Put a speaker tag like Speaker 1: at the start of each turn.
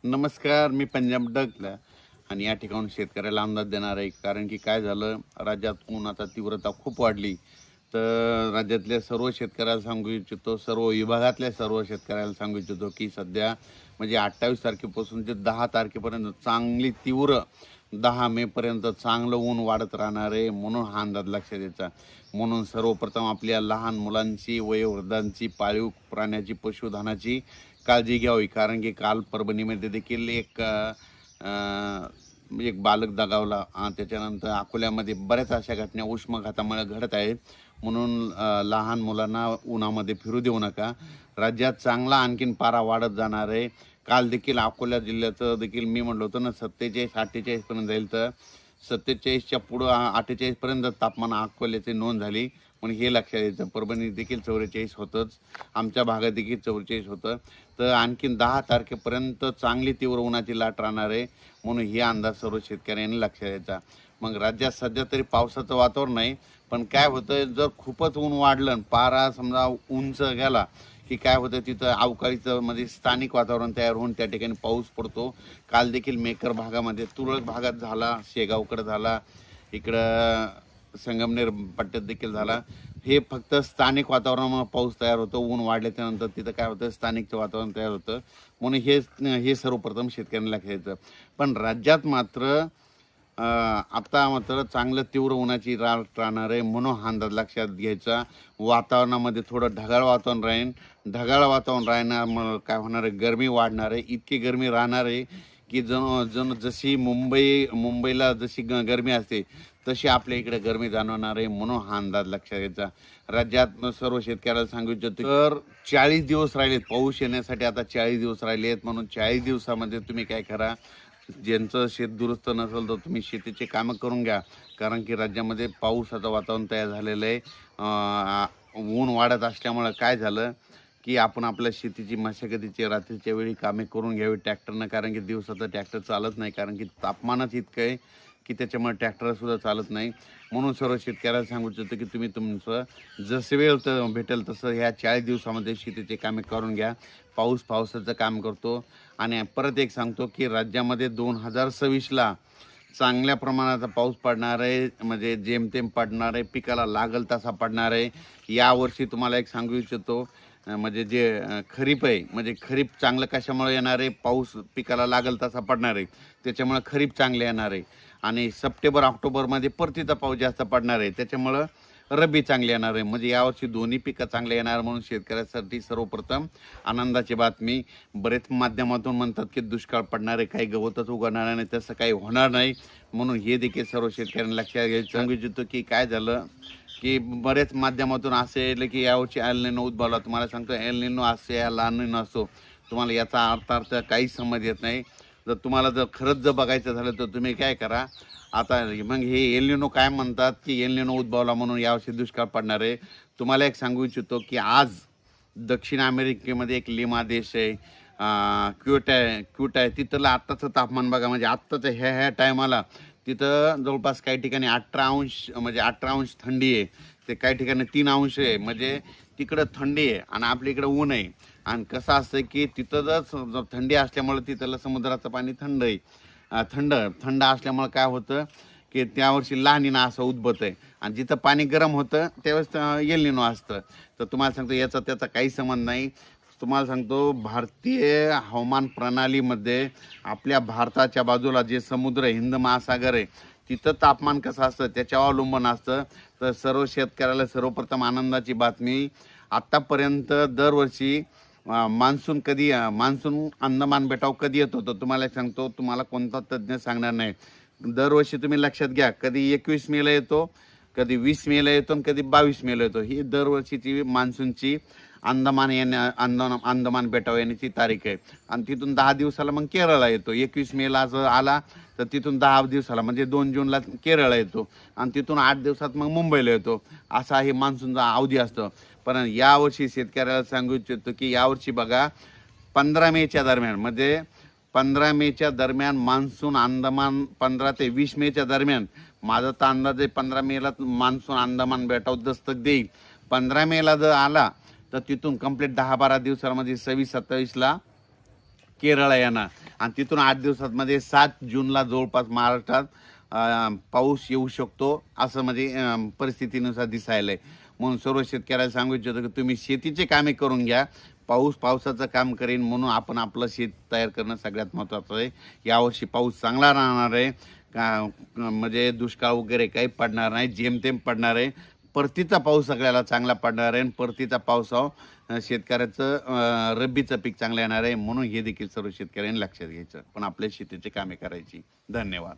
Speaker 1: नमस्कार, मी पंजाब डगला आणि या ठिकाणून शेतकऱ्याला अंदाज देणार आहे. कारण की काय झालं, राज्यात उन्हाचा तीव्रता खूप वाढली. तर राज्यातल्या सर्व शेतकऱ्याला सांगू इच्छितो, सर्व विभागातल्या सर्व शेतकऱ्याला सांगू इच्छितो की सध्या म्हणजे 28 तारखेपासून ते 10 तारखेपर्यंत चांगली तीव्र 10 मेपर्यंत चांगलं ऊन वाढत राहणार आहे, म्हणून हा अंदाज लक्षात द्यायचा. म्हणून सर्वप्रथम आपल्या लहान मुलांची, वयोवृद्धांची, पाळीव प्राण्याची, पशुधनाची काळजी घ्यावी. कारण की काल परभणीमध्ये देखील एक बालक दगावला. त्याच्यानंतर अकोल्यामध्ये बऱ्याच अशा घटना उष्माघातामुळे घडत आहेत. म्हणून लहान मुलांना उन्हामध्ये फिरू देऊ नका. राज्यात चांगला आणखीन पारा वाढत जाणार आहे. काल देखील अकोला जिल्ह्याचं देखील मी म्हटलं होतं ना 47-48पर्यंत जाईल, तर 47च्या पुढं 48पर्यंत तापमान अकोल्याची नोंद झाली. पण हे लक्षात यायचं, परभणी देखील 44 होतंच, आमच्या भागात देखील 44 होतं. तर आणखीन 10 तारखेपर्यंत चांगली तीव्र उन्हाची लाट राहणार आहे, म्हणून हे अंदाज सर्व शेतकऱ्यांनी लक्षात द्यायचा. मग राज्यात सध्या तरी पावसाचं वातावरण नाही, पण काय होतं, जर खूपच ऊन वाढलं, पारा समजा उंच गेला की काय होतं, तिथं अवकाळीचं म्हणजे स्थानिक वातावरण तयार होऊन त्या ठिकाणी पाऊस पडतो. काल देखील मेकर भागामध्ये, तुरळक भागात झाला, शेगावकडे झाला, इकडं संगमनेर पट्ट्यात देखील झाला. हे फक्त स्थानिक वातावरणामुळे पाऊस तयार होतो. ऊन वाढल्याच्या नंतर तिथं काय होतं, स्थानिकचं वातावरण तयार होतं. म्हणून हे सर्वप्रथम शेतकऱ्यांना लक्षात द्यायचं. पण राज्यात मात्र आता मात्र चांगलं तीव्र उन्हाची लाट राहणार आहे, म्हणून हा अंदाज लक्षात घ्यायचा. वातावरणामध्ये थोडं ढगाळ वातावरण राहील. ढगाळ वातावरण राहण्यामुळं काय होणार आहे, गरमी वाढणार आहे. इतकी गरमी राहणार आहे की जशी मुंबईला जशी गरमी असते तशी आपल्या इकडे गरमी जाणवणार आहे, म्हणून हा अंदाज लक्षात घ्यायचा. राज्यात सर्व शेतकऱ्याला सांगू इच्छितो, तर 40 दिवस राहिलेत पाऊस येण्यासाठी. आता 40 दिवस राहिले आहेत, म्हणून 40 दिवसामध्ये तुम्ही काय करा, ज्यांचं शेत दुरुस्त नसेल तर तुम्ही शेतीचे कामं करून घ्या. कारण की राज्यामध्ये पावसाचं वातावरण तयार झालेलं आहे. ऊन वाढत असल्यामुळं काय झालं की आपण आपल्या शेतीची मशागतीची रात्रीच्या वेळी कामे करून घ्यावी ट्रॅक्टरनं. कारण की दिवसाचं ट्रॅक्टर चालत नाही, कारण की तापमानच इतकं आहे की त्याच्यामुळे ट्रॅक्टरसुद्धा चालत नाही. म्हणून सर्व शेतकऱ्याला सांगू इच्छितो की तुम्ही तुमचं जसं वेळ तर भेटेल तसं ह्या 40 दिवसामध्ये शेतीचे कामे करून घ्या. पावसाचं काम करतो. आणि परत एक सांगतो की राज्यामध्ये 2026ला चांगल्या प्रमाणाचा पाऊस पडणार आहे, म्हणजे जेमतेम पडणार आहे, पिकाला लागल तसा पडणार आहे. यावर्षी तुम्हाला एक सांगू इच्छितो, म्हणजे खरीप आहे, म्हणजे खरीप चांगलं कशामुळे येणार आहे, पाऊस पिकाला लागल तसा पडणार आहे, त्याच्यामुळं खरीप चांगले येणार आहे. आणि सप्टेंबर ऑक्टोबरमध्ये परतीचा पाऊस जास्त पडणार आहे, त्याच्यामुळं रब्बी चांगले येणार आहे. म्हणजे यावर्षी दोन्ही पिकं चांगले येणार, म्हणून शेतकऱ्यासाठी सर्वप्रथम आनंदाची बातमी. बरेच माध्यमातून म्हणतात की दुष्काळ पडणार आहे, काही गवतच उगवणार नाही, तसं काही होणार नाही. म्हणून हे देखील सर्व शेतकऱ्यांना लक्षात घ्यायचं. सांगू इच्छितो की काय झालं की बरेच माध्यमातून असे येईल की यावर्षी एल निनो उद्भवला. तुम्हाला सांगतो, एल निनो असो या ला निनो असो, तुम्हाला याचा अर्थ काहीच समज येत नाही. जर खरंच बघायचं झालं तर तुम्ही काय करा, आता मग हे एल निनो काय म्हणतात की एल निनो उद्भवला म्हणून यावर्षी दुष्काळ पडणार आहे. तुम्हाला एक सांगू इच्छितो की आज दक्षिण अमेरिकेमध्ये एक लिमा देश आहे, क्यूट आहे, तिथलं आत्ताचं तापमान बघा. म्हणजे आत्ताचं ह्या टायमाला तिथं जवळपास काही ठिकाणी 18 अंश, म्हणजे 18 अंश थंडी आहे. ते काही ठिकाणी 3 अंश आहे. म्हणजे तिकडं थंडी आहे आणि आपल्या इकडं ऊन आहे. आणि कसं असतं की तिथं जर थंडी असल्यामुळं तिथलं समुद्राचं पाणी थंड आहे. थंड असल्यामुळं काय होतं की त्यावर्षी लानिना असं उद्भवत आहे. आणि जिथं पाणी गरम होतं त्यावेळेस एल निनो असतं. तर तुम्हाला सांगतो याचा त्याचा काही संबंध नाही. तुम्हाला सांगतो, भारतीय हवामान प्रणालीमध्ये आपल्या भारताच्या बाजूला जे समुद्र, हिंद महासागर आहे, तिथं तापमान कसं असतं त्याच्यावर अवलंबून असतं. तर सर्व शेतकऱ्याला सर्वप्रथम आनंदाची बातमी, आत्तापर्यंत दरवर्षी मान्सून अंदमान बेटावर कधी येत होतं तुम्हाला सांगतो, तुम्हाला कोणता तज्ज्ञ सांगणार नाही. दरवर्षी तुम्ही लक्षात घ्या, कधी 21 मेला येतो, कधी 20 मेला येतो आणि कधी 22 मेला येतो. ही दरवर्षीची मान्सूनची अंदमान बेटावर येण्याची तारीख आहे. आणि तिथून 10 दिवसाला मग केरळला येतो. 21 मेला जर आला तर तिथून 10 दिवसाला म्हणजे 2 जूनला केरळला येतो आणि तिथून 8 दिवसात मग मुंबईला येतो. असा हे मान्सूनचा अवधी असतो. पण यावर्षी शेतकऱ्याला सांगू इच्छितो की यावर्षी बघा, 15 मेच्या दरम्यान, म्हणजे 15 मेच्या दरम्यान मान्सून अंदमान, 15 ते 20 मेच्या दरम्यान माझा तर अंदाज आहे 15 मेला मान्सून अंदमान बेटावर दस्तक देईल. 15 मेला जर आला तर तिथून कंप्लीट 10-12 दिवसामध्ये 26-27ला केरळ येणार. आणि तिथून 8 दिवसांमध्ये 7 जूनला जवळपास महाराष्ट्रात पाऊस येऊ शकतो असं म्हणजे परिस्थितीनुसार दिसायलंय. म्हणून सर्व शेतकऱ्याला सांगू इच्छितो की तुम्ही शेतीचे कामे करून घ्या. पाऊस पावसाचं काम करेन म्हणून आपण आपलं शेत तयार करणं सगळ्यात महत्त्वाचं आहे. यावर्षी पाऊस चांगला राहणार आहे म्हणजे दुष्काळ वगैरे काही पडणार नाही, जेमतेम पडणार आहे. परतीचा पाऊस सगळ्याला चांगला पडणार आहे आणि परतीचा पावसावर शेतकऱ्याचं रब्बीचं पीक चांगलं येणार आहे. म्हणून हे देखील सर्व शेतकऱ्यांनी लक्षात घ्यायचं, पण आपल्या शेतीची कामे करायची. धन्यवाद.